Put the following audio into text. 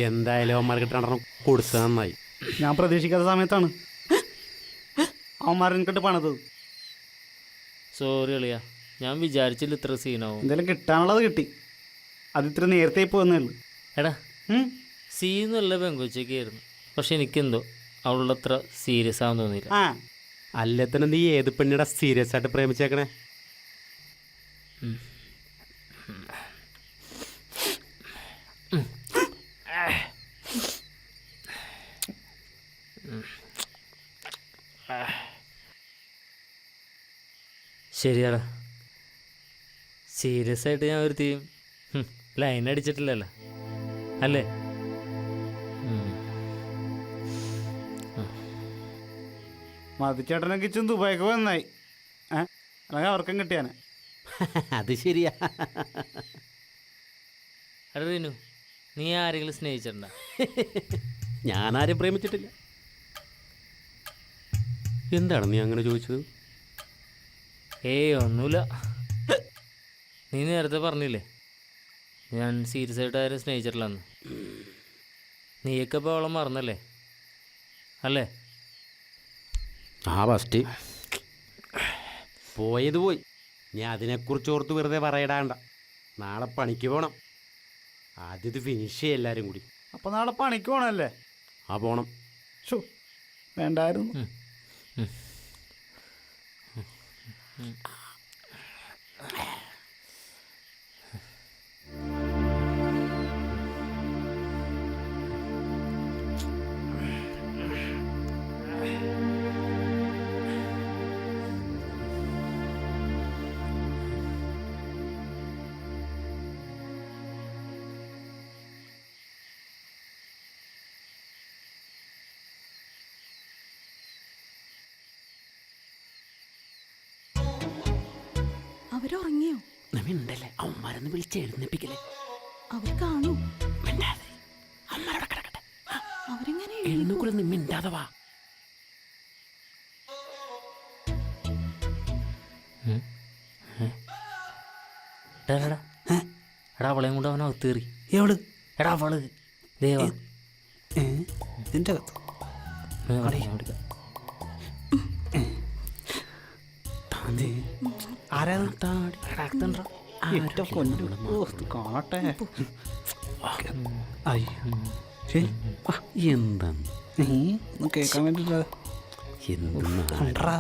എന്തായാലും അവന്മാർക്ക് രണ്ടെണ്ണം കൊടുത്തത് നന്നായി. ഞാൻ പ്രതീക്ഷിക്കാത്ത സമയത്താണ് അവന്മാർ എനിക്കിട്ട് പണിതത്. സോറി അളിയാ, ഞാൻ വിചാരിച്ചില്ല ഇത്ര സീനാവും. എന്തായാലും കിട്ടാനുള്ളത് കിട്ടി. അത് ഇത്ര നേരത്തെ പോകുന്നേ ഉള്ളൂ. എടാ സീനല്ല പെങ്കൊച്ചൊക്കെയായിരുന്നു, പക്ഷെ എനിക്കെന്തോ അവളുടെ അത്ര സീരിയസ് ആവാൻ തോന്നിയില്ല. ആ അല്ലേ തന്നെ നീ ഏത് പെണ്ണിടാ സീരിയസ് ആയിട്ട് പ്രേമിച്ചേക്കണേ? ശരിയാടാ, സീരിയസ് ആയിട്ട് ഞാൻ ഒരു തീം ലൈൻ അടിച്ചിട്ടില്ലല്ലോ അല്ലേ? മതിച്ചേട്ടനെ കിച്ചും ദുബായിക്ക് വന്നായി. അല്ലെങ്കിൽ അവർക്കും കിട്ടിയാനെ. അത് ശരിയാ. എടാ റീനു, നീ ആരെങ്കിലും സ്നേഹിച്ചിട്ടുണ്ടോ? ഞാനാരും പ്രേമിച്ചിട്ടില്ല. എന്താണ് നീ അങ്ങനെ ചോദിച്ചത്? ഏയ് ഒന്നുമില്ല. നീ നേരത്തെ പറഞ്ഞില്ലേ ഞാൻ സീരിയസ് ആയിട്ട് ആരും സ്നേഹിച്ചിട്ടില്ലെന്ന്. നീയൊക്കെ ഇപ്പോൾ അവളെ മറന്നല്ലേ അല്ലേ? ആ ഫസ്റ്റ് പോയത് പോയി. നീ അതിനെക്കുറിച്ച് ഓർത്ത് വെറുതെ പറയടാണ്ട. നാളെ പണിക്ക് പോകണം. ആദ്യം ഇത് ഫിനിഷ് ചെയ്യ എല്ലാവരും കൂടി. അപ്പം നാളെ പണിക്ക് പോകണമല്ലേ? ആ പോണം. ഷോ വേണ്ടായിരുന്നു. അവരുറങ്ങിയോ? മിണ്ടല്ലേ, അവന്മാരൊന്ന് വിളിച്ച് എഴുന്നേപ്പിക്കല്ലേ. അവർ കാണൂ. അമ്മരോടെ കിടക്കട്ടെ. അവരെങ്ങനെ എഴുന്നൂക്കുള്ള നീ മിണ്ടാതെ വാ. എടാ അവളെയും കൊണ്ട് അവൻ അകത്തേറി. എവള്? എടാ അവള് ദേവാ ഇതിൻ്റെ അകത്ത് കാണട്ടെ. എന്താണ് കേൾക്കാൻ വേണ്ടിട്ട് എന്തെന്നാ